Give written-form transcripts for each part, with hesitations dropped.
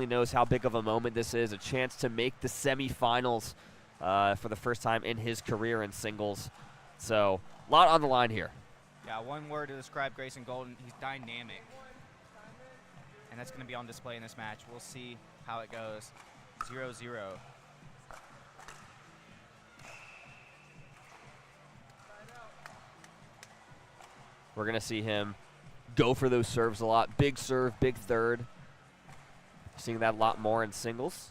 certainly knows how big of a moment this is, a chance to make the semifinals for the first time in his career in singles. So a lot on the line here. Yeah, one word to describe Grayson Goldin, he's dynamic. And that's going to be on display in this match. We'll see how it goes. 0-0. We're going to see him go for those serves a lot. Big serve, big third. Seeing that a lot more in singles.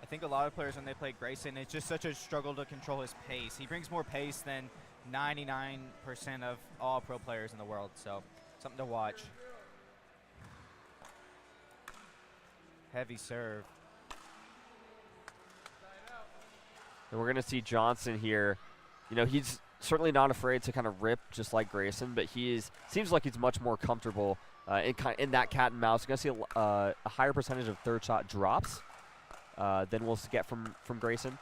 I think a lot of players, when they play Grayson, it's just such a struggle to control his pace. He brings more pace than 99% of all pro players in the world, so something to watch. Heavy serve. And we're going to see Johnson here. You know, he's certainly not afraid to kind of rip just like Grayson, but seems like he's much more comfortable in that cat and mouse. You're going to see a higher percentage of third shot drops than we'll get from Grayson.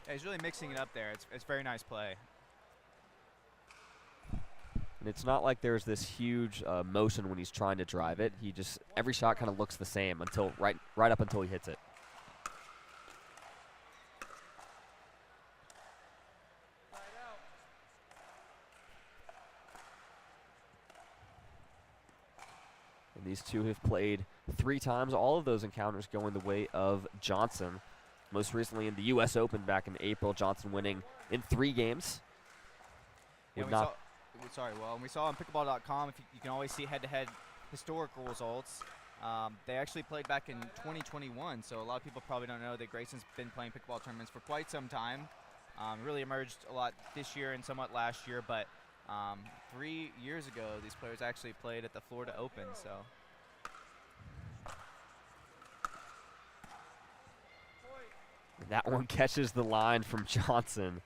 Yeah, he's really mixing it up there. It's very nice play. And it's not like there's this huge motion when he's trying to drive it. Every shot kind of looks the same until right up until he hits it. And these two have played 3 times. All of those encounters going the way of Johnson. Most recently in the U.S. Open back in April, Johnson winning in 3 games. Yeah, we saw on Pickleball.com, if you can always see head-to-head historical results. They actually played back in 2021, so a lot of people probably don't know that Grayson's been playing pickleball tournaments for quite some time. Really emerged a lot this year and somewhat last year, but 3 years ago, these players actually played at the Florida Open, so. That one catches the line from Johnson.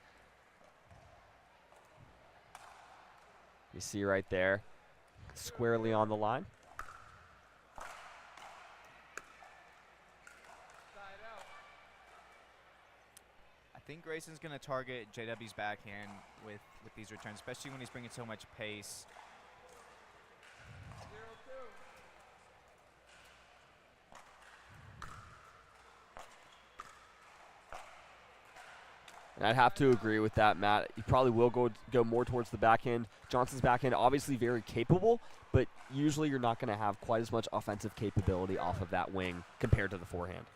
You see right there, squarely on the line. I think Grayson's going to target JW's backhand with these returns, especially when he's bringing so much pace. And I'd have to agree with that, Matt. He probably will go more towards the backhand. Johnson's backhand, obviously very capable, but usually you're not going to have quite as much offensive capability off of that wing compared to the forehand.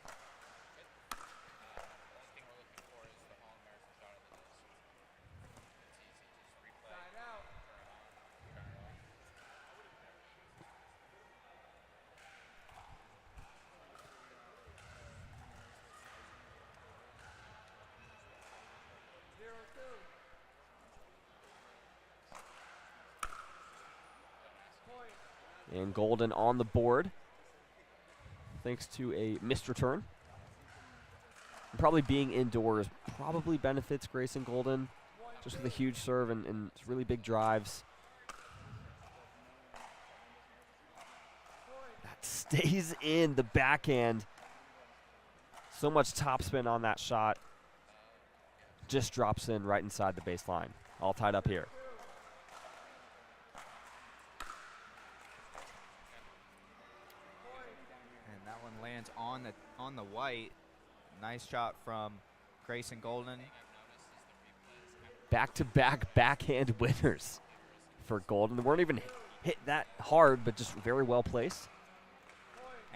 And Goldin on the board, thanks to a missed return. And probably being indoors probably benefits Grayson Goldin, just with a huge serve and really big drives. That stays in the backhand. So much topspin on that shot. Just drops in right inside the baseline. All tied up here. Lands on the white. Nice shot from Grayson Goldin. Back-to-back backhand winners for Goldin. They weren't even hit that hard, but just very well placed.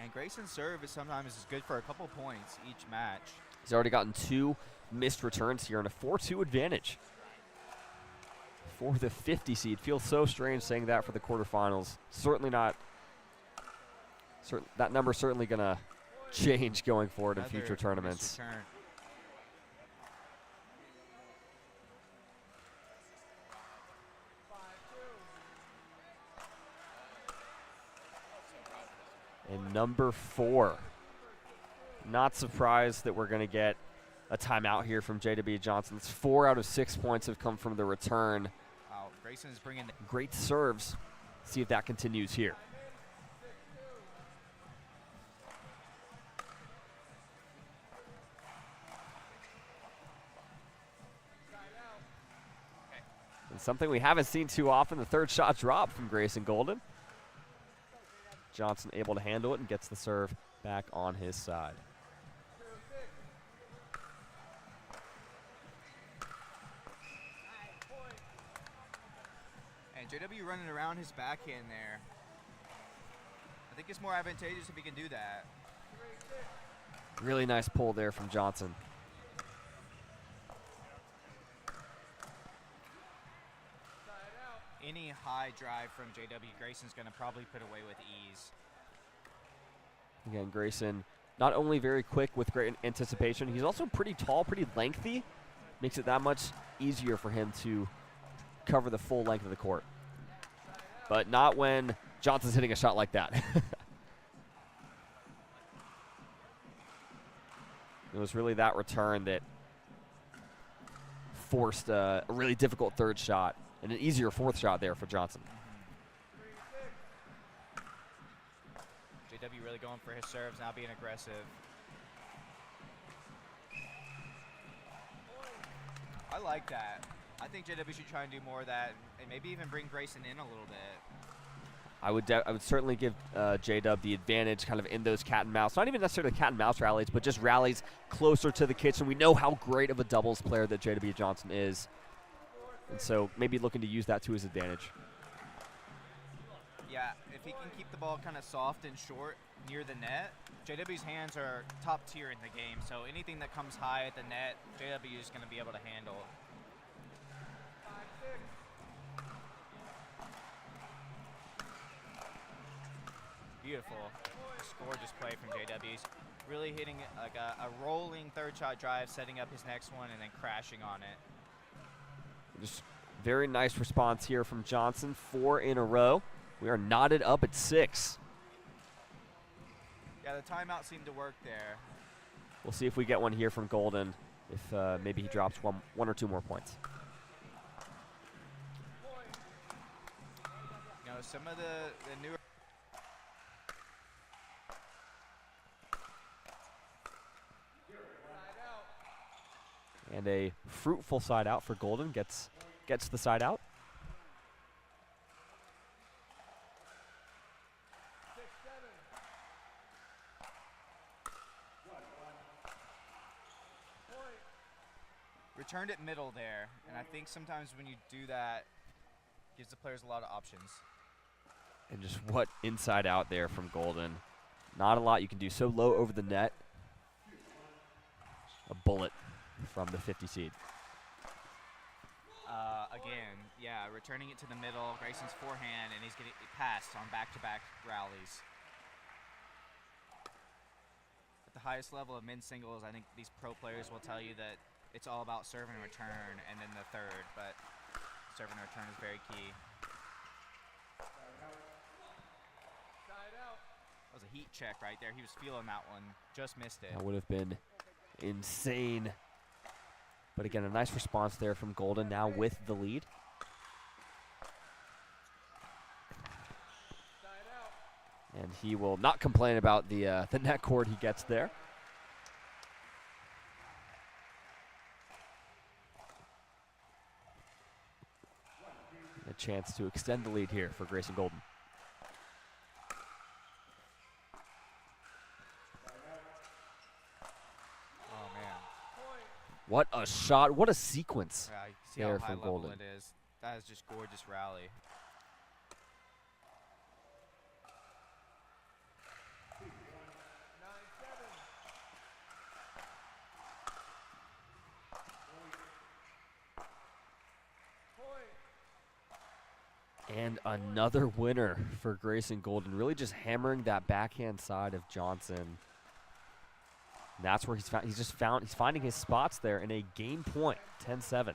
And Grayson's serve is sometimes good for a couple points each match. He's already gotten 2 missed returns here and a 4-2 advantage for the 50 seed. Feels so strange saying that for the quarterfinals. Certainly not. That number's certainly going to change going forward in future tournaments. And number 4. Not surprised that we're going to get a timeout here from JW Johnson. 4 out of 6 points have come from the return. Grayson's bringing great serves. See if that continues here. And something we haven't seen too often, the third shot drop from Grayson Goldin. Johnson able to handle it and gets the serve back on his side. And JW running around his backhand there. I think it's more advantageous if he can do that. Really nice pull there from Johnson. Any high drive from JW, Grayson's going to probably put away with ease. Again, Grayson not only very quick with great anticipation, he's also pretty tall, pretty lengthy. Makes it that much easier for him to cover the full length of the court. But not when Johnson's hitting a shot like that. It was really that return that forced a really difficult third shot and an easier fourth shot there for Johnson. JW really going for his serves, now being aggressive. I like that. I think JW should try and do more of that and maybe even bring Grayson in a little bit. I would certainly give J-Dub the advantage kind of in those cat and mouse, not even necessarily cat and mouse rallies, but just rallies closer to the kitchen. We know how great of a doubles player that J.W. Johnson is. And so maybe looking to use that to his advantage. Yeah, if he can keep the ball kind of soft and short near the net, JW's hands are top tier in the game. So anything that comes high at the net, JW is going to be able to handle. Beautiful. Just gorgeous play from JW. He's really hitting like a rolling third shot drive, setting up his next one, and then crashing on it. Just very nice response here from Johnson. 4 in a row. We are knotted up at 6. Yeah, the timeout seemed to work there. We'll see if we get one here from Goldin, if maybe he drops one or two more points. You know, some of the newer and a fruitful side out for Goldin, gets the side out. returned it middle there, and I think sometimes when you do that, gives the players a lot of options. And just what inside out there from Goldin. Not a lot you can do. So low over the net. A bullet from the 50 seed. Again, yeah, returning it to the middle. Grayson's forehand, and he's getting passed on back-to-back rallies. At the highest level of men's singles, I think these pro players will tell you that it's all about serve and return, and then the third, but serve and return is very key. That was a heat check right there. He was feeling that one, just missed it. That would have been insane. But again, a nice response there from Goldin, now with the lead. And he will not complain about the net cord he gets there. A chance to extend the lead here for Grayson Goldin. What a shot. What a sequence. Yeah, you see there how high from level Goldin. it is. That is just gorgeous rally. And another winner for Grayson Goldin. Really just hammering that backhand side of Johnson. And that's where he's finding his spots there in a game point, 10-7.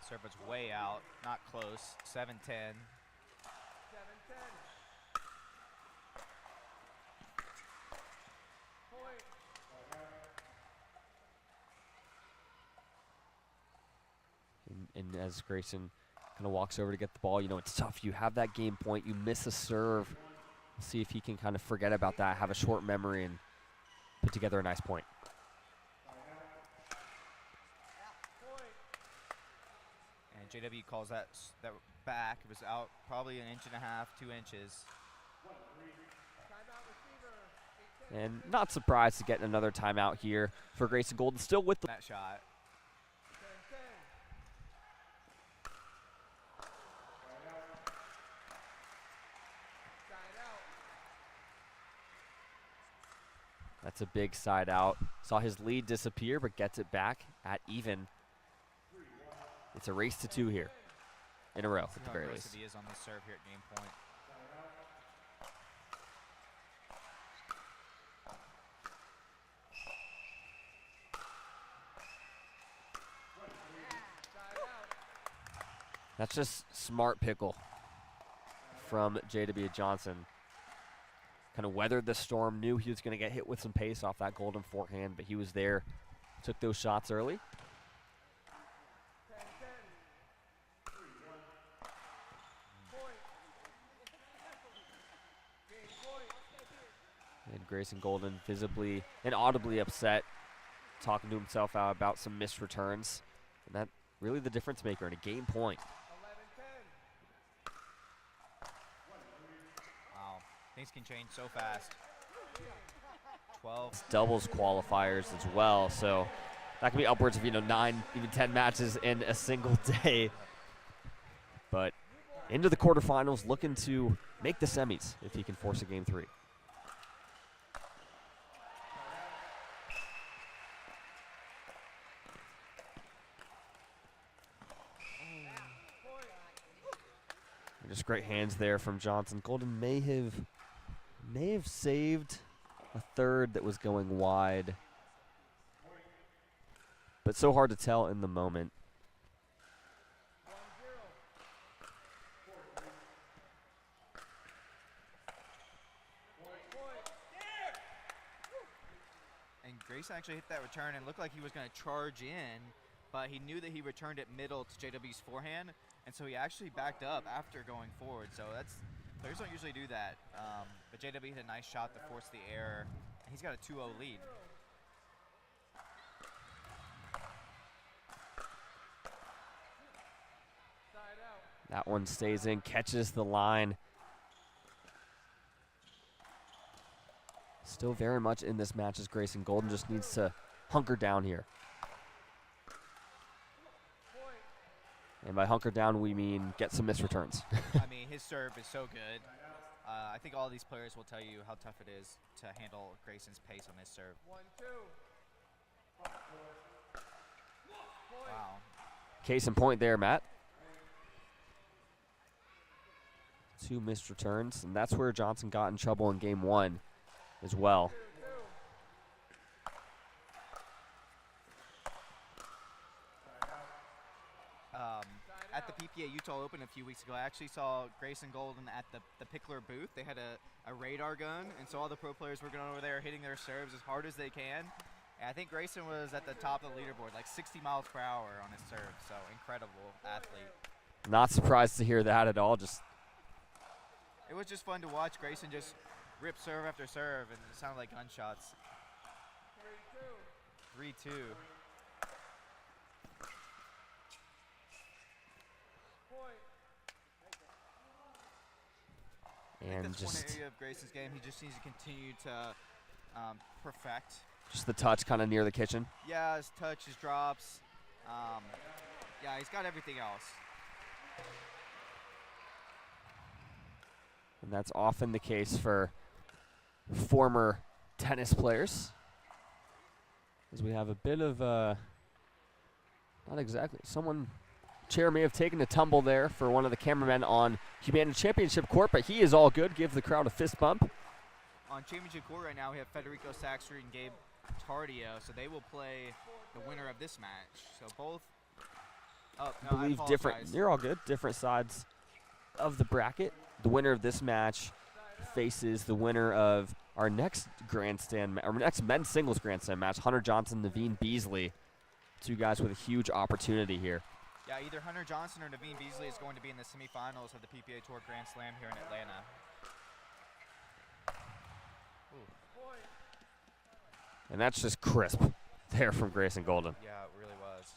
Serve is way out, not close, 7-10. And as Grayson kind of walks over to get the ball, you know, it's tough. You have that game point, you miss a serve. We'll see if he can kind of forget about that, have a short memory, and put together a nice point. JW calls that back. It was out probably an inch and a half, 2 inches. And not surprised to get another timeout here for Grayson Goldin. Still with that shot. That's a big side out. Saw his lead disappear, but gets it back at even. It's a race to 2 here in a row at the very least. He is on the serve here at game point. That's just smart pickle from J.W. Johnson. Kind of weathered the storm, knew he was going to get hit with some pace off that Goldin forehand, but he was there, took those shots early. And Grayson Goldin visibly and audibly upset, talking to himself out about some missed returns. And that really the difference maker in a game point. Wow, things can change so fast. 12. Doubles qualifiers as well, so that could be upwards of 9, even 10 matches in a single day. But into the quarterfinals, looking to make the semis if he can force a game 3. Just great hands there from Johnson. Goldin may have saved a third that was going wide, but so hard to tell in the moment. And Grayson actually hit that return and looked like he was going to charge in, but he knew that he returned it middle to JW's forehand, and so he actually backed up after going forward. So players don't usually do that. But JW hit a nice shot to force the error. He's got a 2-0 lead. That one stays in, catches the line. Still very much in this match as Grayson Goldin just needs to hunker down here. And by hunker down, we mean get some missed returns. I mean, his serve is so good. I think all these players will tell you how tough it is to handle Grayson's pace on his serve. 1-2. Wow. Case in point there, Matt. 2 missed returns, and that's where Johnson got in trouble in game 1 as well. At the PPA Utah Open a few weeks ago, I actually saw Grayson Goldin at the Pickler booth. They had a radar gun, and so all the pro players were going over there hitting their serves as hard as they can. And I think Grayson was at the top of the leaderboard, like 60 miles per hour on his serve, so incredible athlete. Not surprised to hear that at all. It was just fun to watch Grayson just rip serve after serve, and it sounded like gunshots. 3-2. And that's just one area of Grayson's game he just needs to continue to perfect. just the touch kind of near the kitchen. Yeah, his touch, his drops. Yeah, he's got everything else. And that's often the case for former tennis players. As we have a bit of not exactly, chair may have taken a tumble there for one of the cameramen on Humana Championship Court, but he is all good. Give the crowd a fist bump. On Championship Court right now, we have Federico Saxter and Gabe Tardio, so they will play the winner of this match. So both, I believe different, you're all good, different sides of the bracket. The winner of this match faces the winner of our next next men's singles grandstand match, Hunter Johnson, Naveen Beasley. 2 guys with a huge opportunity here. Yeah, either Hunter Johnson or Naveen Beasley is going to be in the semifinals of the PPA Tour Grand Slam here in Atlanta. Ooh. And that's just crisp there from Grayson Goldin. Yeah, it really was.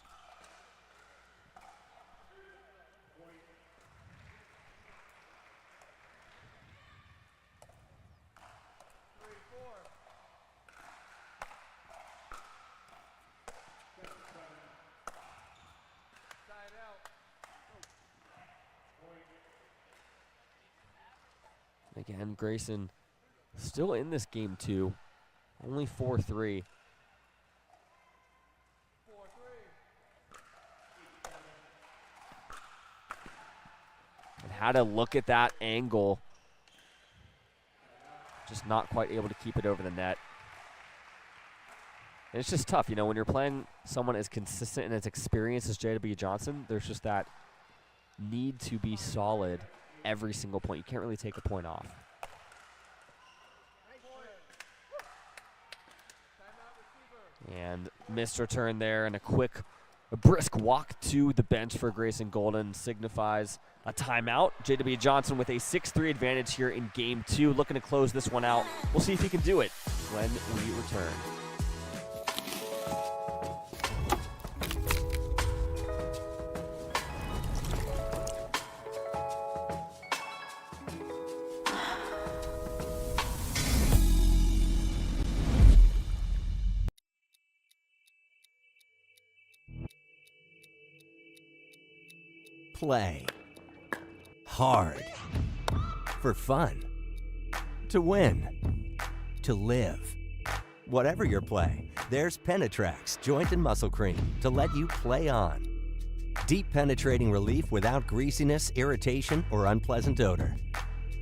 And Grayson still in this game, too. Only 4-3. And had to look at that angle. Just not quite able to keep it over the net. And it's just tough, you know, when you're playing someone as consistent and as experienced as J.W. Johnson, there's just that need to be solid every single point. You can't really take a point off. And missed return there, and a brisk walk to the bench for Grayson Goldin signifies a timeout. J.W. Johnson with a 6-3 advantage here in game 2, looking to close this one out. We'll see if he can do it when we return. Play hard for fun, to win, to live. Whatever your play, there's Penetrax Joint and Muscle Cream to let you play on. Deep penetrating relief without greasiness, irritation, or unpleasant odor.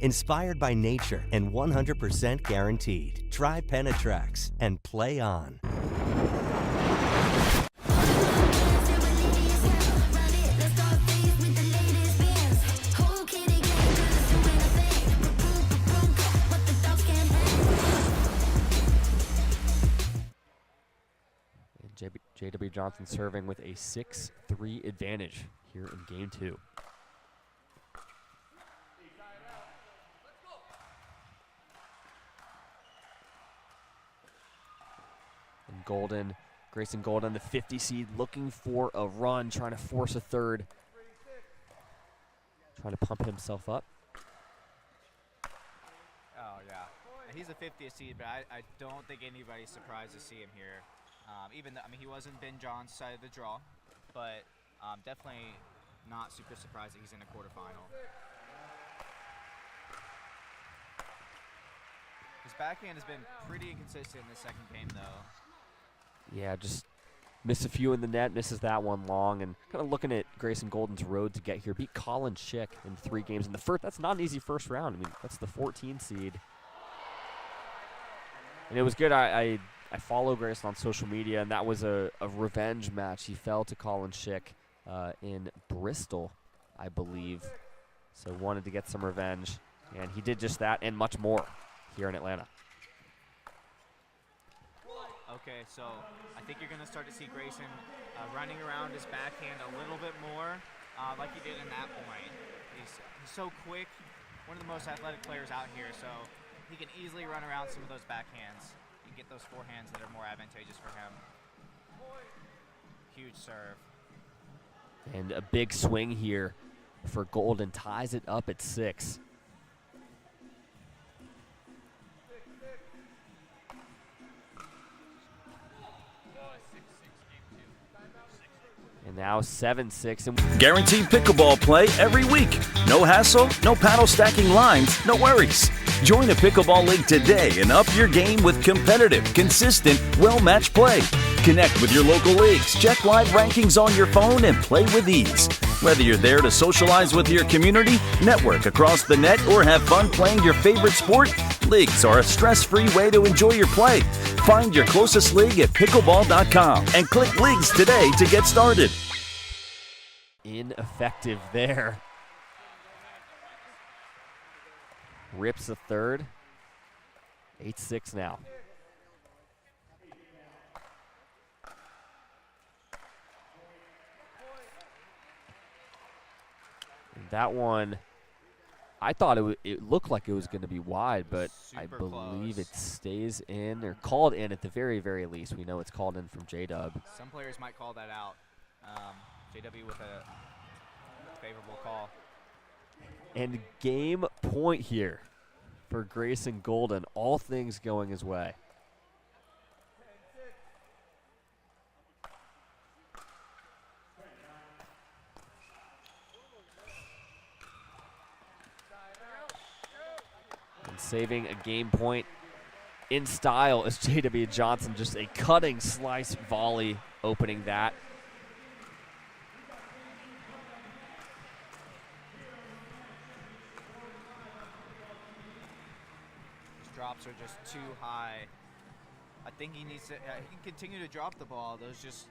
Inspired by nature and 100% guaranteed. Try Penetrax and play on. J.W. Johnson serving with a 6-3 advantage here in game 2. And Grayson Goldin, the 50 seed, looking for a run, trying to force a third. Trying to pump himself up. Oh, yeah. He's a 50th seed, but I don't think anybody's surprised to see him here. Even though, I mean, he wasn't Ben John's side of the draw, but definitely not super surprised that he's in a quarterfinal. His backhand has been pretty inconsistent in the second game, though. Yeah, just missed a few in the net, misses that one long, and kind of looking at Grayson Goldin's road to get here. Beat Colin Schick in 3 games in the first. That's not an easy first round. I mean, that's the 14 seed. And it was good. I follow Grayson on social media, and that was a revenge match. He fell to Colin Schick in Bristol, I believe. So wanted to get some revenge, and he did just that and much more here in Atlanta. Okay, so I think you're going to start to see Grayson running around his backhand a little bit more, like he did in that point. He's so quick, one of the most athletic players out here, so he can easily run around some of those backhands and get those forehands that are more advantageous for him. Huge serve. And a big swing here for Goldin, ties it up at 6. And now 7-6. Guaranteed pickleball play every week. No hassle, no paddle stacking lines, no worries. Join a pickleball league today and up your game with competitive, consistent, well-matched play. Connect with your local leagues, check live rankings on your phone, and play with ease. Whether you're there to socialize with your community, network across the net, or have fun playing your favorite sport, leagues are a stress-free way to enjoy your play. Find your closest league at pickleball.com and click Leagues today to get started. Ineffective there. Rips a third. 8-6 now. And that one, I thought it looked like it was going to be wide, but I believe it stays in, or called in at the very, very least. We know it's called in from J-Dub. Some players might call that out. JW with a favorable call. And game point here for Grayson Goldin. All things going his way. And Saving a game point in style is J.W. Johnson. Just a cutting slice volley opening that. His drops are just too high. I think he needs to. He can continue to drop the ball. Those just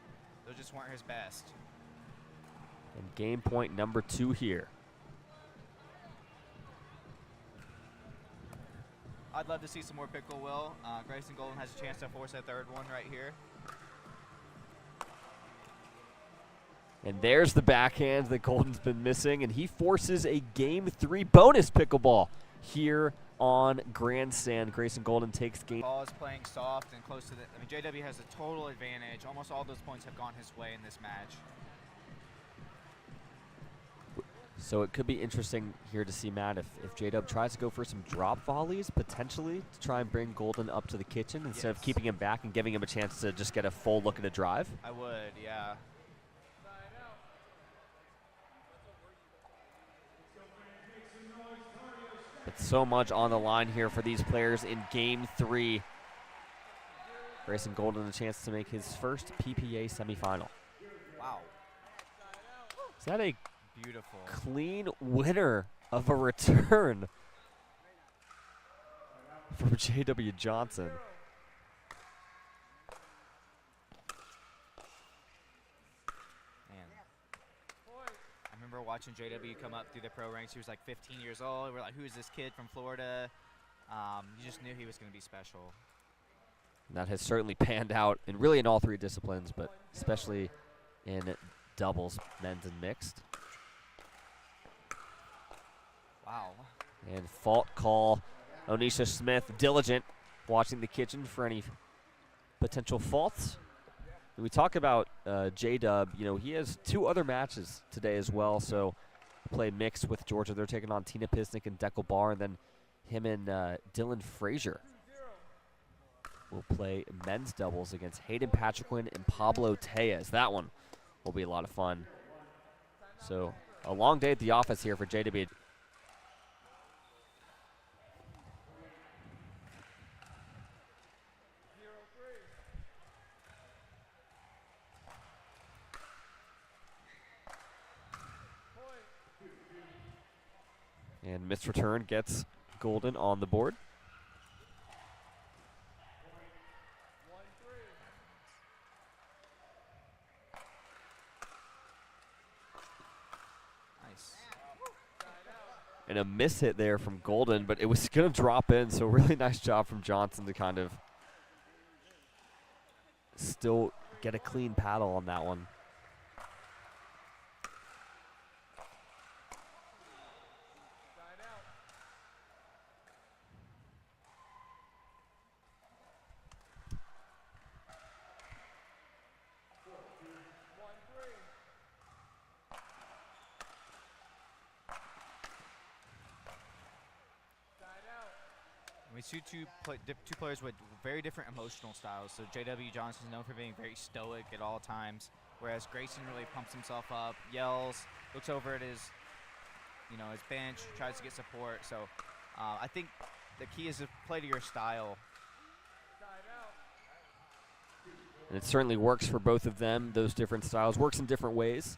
weren't his best. And game point number 2 here. I'd love to see some more pickle, Will. Grayson Goldin has a chance to force a third one right here. And there's the backhand that Goldin's been missing, and he forces a game 3 bonus pickleball here on Grandstand. Grayson Goldin takes game. Ball is playing soft and close to the. I mean, JW has a total advantage. Almost all those points have gone his way in this match. So it could be interesting here to see, Matt, if J-Dub tries to go for some drop volleys, potentially, to try and bring Goldin up to the kitchen instead of keeping him back and giving him a chance to just get a full look at a drive. I would, yeah. But so much on the line here for these players in game 3. Grayson Goldin a chance to make his first PPA semifinal. Wow. Is that a beautiful clean winner of a return from J.W. Johnson? Man. I remember watching JW come up through the pro ranks. He was like 15 years old. We're like, who is this kid from Florida? You just knew he was going to be special. And that has certainly panned out in really in all 3 disciplines, but especially in doubles, men's and mixed. Wow. And fault call. Onisha Smith, diligent, watching the kitchen for any potential faults. And we talk about J-Dub, you know, he has 2 other matches today as well. So play mixed with Georgia. They're taking on Tina Pisnick and Deckel Barr, and then him and Dylan Frazier will play men's doubles against Hayden Patriquin and Pablo Tejas. That one will be a lot of fun. So a long day at the office here for JW. And missed return gets Goldin on the board. Nice. And a miss hit there from Goldin, but it was going to drop in, so really nice job from Johnson to kind of still get a clean paddle on that one. We see two players with very different emotional styles. So J.W. Johnson is known for being very stoic at all times, whereas Grayson really pumps himself up, yells, looks over at his, his bench, tries to get support. So I think the key is to play to your style. And it certainly works for both of them. Those different styles works in different ways.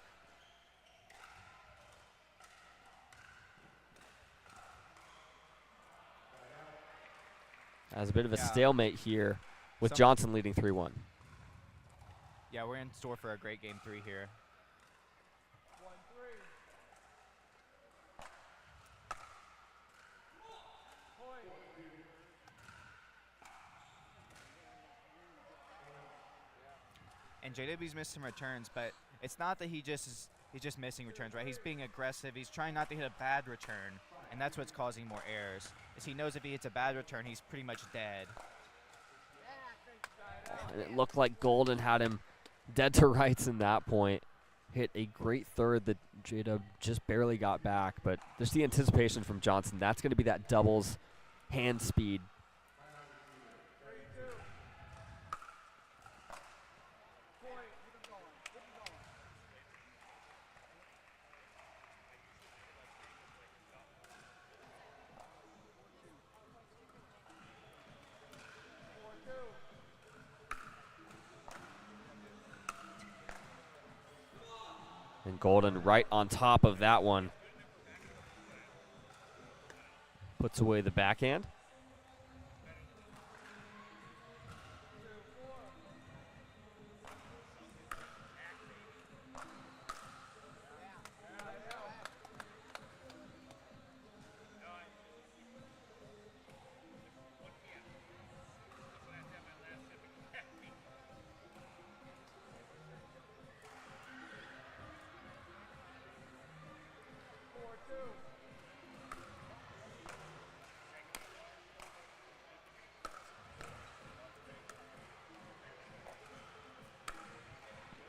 As a bit of a stalemate here with Johnson leading 3-1. Yeah, we're in store for a great game 3 here. And JW's missed some returns, but it's not that he's just missing returns, right? He's being aggressive. He's trying not to hit a bad return, and that's what's causing more errors. Is he knows if he hits a bad return, he's pretty much dead. And it looked like Goldin had him dead to rights in that point. Hit a great third that J-Dub just barely got back, but there's the anticipation from Johnson. That's going to be that doubles hand speed. Goldin right on top of that one. Puts away the backhand.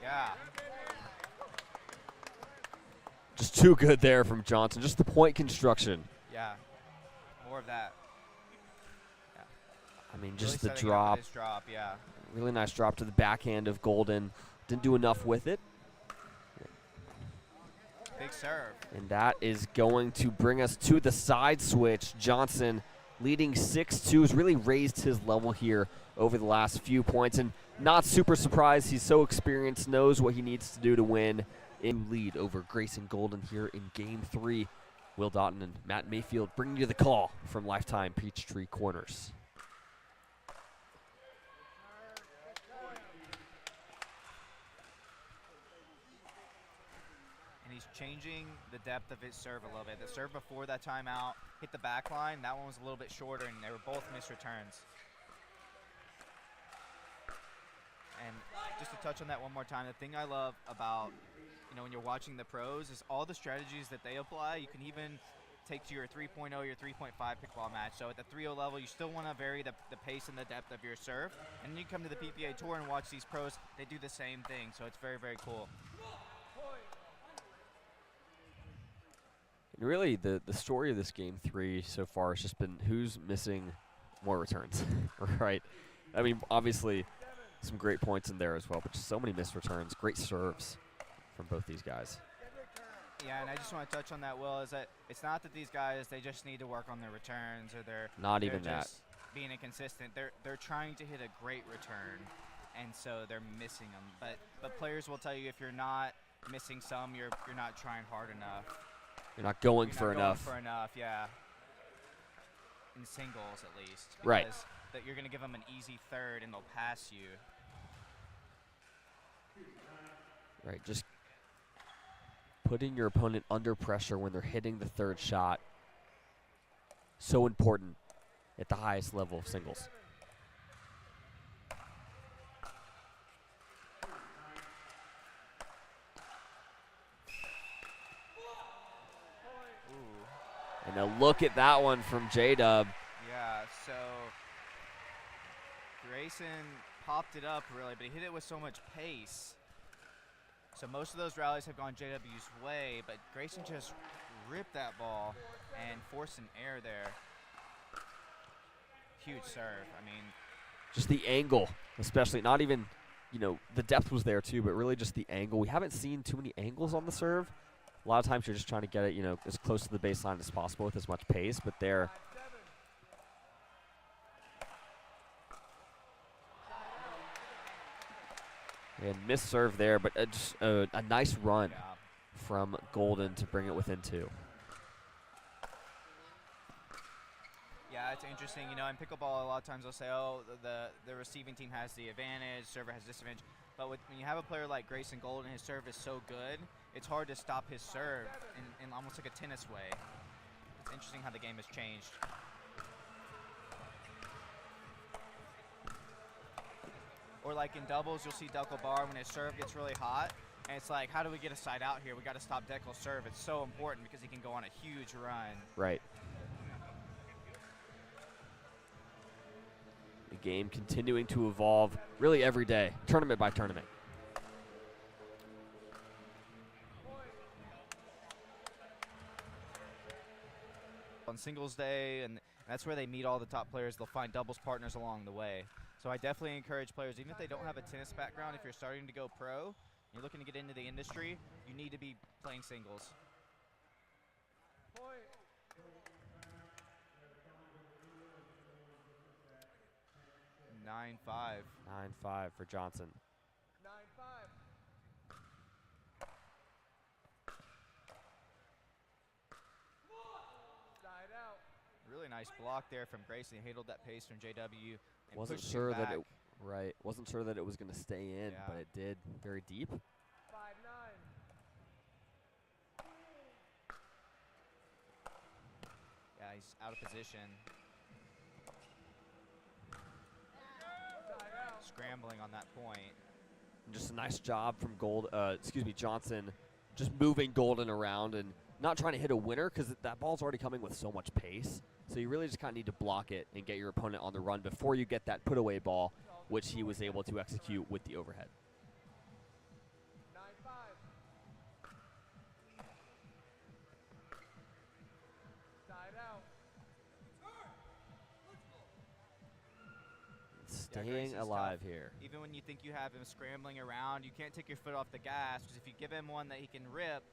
Yeah. Just too good there from Johnson. Just the point construction. Yeah. More of that. I mean, Really just the setting up with drop. his drop, yeah. Really nice drop to the backhand of Goldin. Didn't do enough with it. Big serve. And that is going to bring us to the side switch. Johnson leading 6-2 has really raised his level here over the last few points. And not super surprised. He's so experienced, knows what he needs to do to win. In lead over Grayson Goldin here in Game 3. Will Doughton and Matt Mayfield bringing you the call from Lifetime Peachtree Corners. And he's changing the depth of his serve a little bit. The serve before that timeout hit the back line. That one was a little bit shorter, and they were both missed returns. And just to touch on that one more time, the thing I love about, when you're watching the pros is all the strategies that they apply. You can even take to your 3.0, your 3.5 pickleball match. So at the 3.0 level, you still want to vary the pace and the depth of your serve. And then you come to the PPA Tour and watch these pros. They do the same thing. So it's very, very cool. And really, the story of this Game 3 so far has just been who's missing more returns, right? I mean, obviously, some great points in there as well, but just so many missed returns. Great serves from both these guys. Yeah, and I just want to touch on that, Will, is that it's not that these guys, they just need to work on their returns or they're just being inconsistent. They're trying to hit a great return, and so they're missing them. But players will tell you if you're not missing some, you're not trying hard enough. You're not going for enough. For enough, yeah. In singles, at least. Right. That you're going to give them an easy third, and they'll pass you. Right, just putting your opponent under pressure when they're hitting the third shot. So important at the highest level of singles. Ooh. And a look at that one from J-Dub. Yeah, so Grayson popped it up really, but he hit it with so much pace. So most of those rallies have gone JW's way, but Grayson just ripped that ball and forced an error there. Huge serve. I mean, just the angle, especially not even, the depth was there too, but really just the angle. We haven't seen too many angles on the serve. A lot of times you're just trying to get it, as close to the baseline as possible with as much pace, but there. And missed serve there, but just a nice run from Goldin to bring it within 2. yeah, it's interesting. In pickleball, a lot of times they'll say, oh, the receiving team has the advantage, server has disadvantage. But when you have a player like Grayson Goldin, his serve is so good, it's hard to stop his serve in almost like a tennis way. It's interesting how the game has changed. Or like in doubles, you'll see Dekel Bar when his serve gets really hot. And it's like, how do we get a side out here? We got to stop Dekel's serve. It's so important because he can go on a huge run. Right. The game continuing to evolve really every day, tournament by tournament. On singles day, and that's where they meet all the top players. They'll find doubles partners along the way. So I definitely encourage players, even if they don't have a tennis background, if you're starting to go pro, you're looking to get into the industry, you need to be playing singles. 9-5. 9-5 for Johnson. 9-5. really nice block there from Grayson. He handled that pace from JW. And Wasn't pushed sure him that back. it wasn't sure that it was going to stay in, Yeah. but it did. Very deep. 5-9. Yeah, he's out of position. Side out. Scrambling on that point. And just a nice job from Johnson, just moving Goldin around and not trying to hit a winner because that ball's already coming with so much pace. So you really just kind of need to block it and get your opponent on the run before you get that put away ball, which he was able to execute with the overhead. 9-5. Side out. Staying Grayson's alive tough. here. Even when you think you have him scrambling around, you can't take your foot off the gas, because if you give him one that he can rip,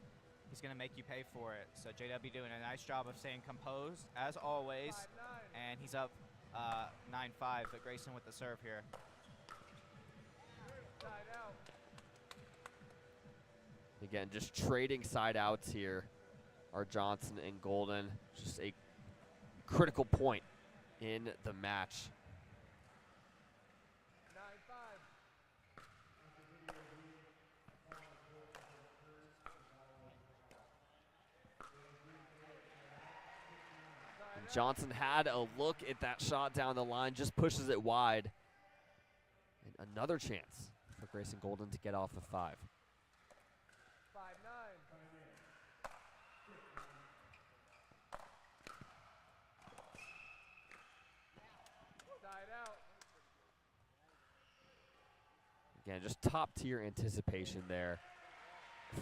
he's going to make you pay for it. So JW doing a nice job of staying composed, as always. 5-9. And he's up 9-5, but Grayson with the serve here. Side out. Again, just trading side outs here are Johnson and Goldin. Just a critical point in the match. 9-5. And Johnson had a look at that shot down the line, just pushes it wide. And another chance for Grayson Goldin to get off of 5. 5-9. Side out. Again, just top tier anticipation there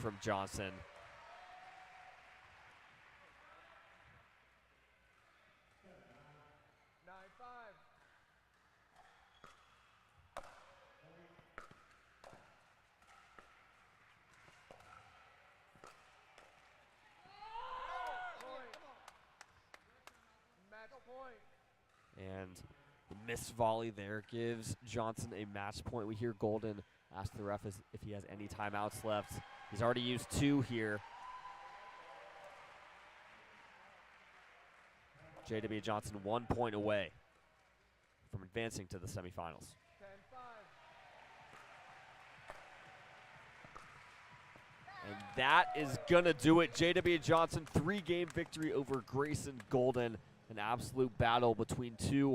from Johnson. 9-5. Point. Match point. And the missed volley there gives Johnson a match point. We hear Goldin ask the ref if he has any timeouts left. He's already used 2 here. JW Johnson 1 point away from advancing to the semifinals. 10-5. And that is going to do it. JW Johnson, 3-game victory over Grayson Goldin. An absolute battle between 2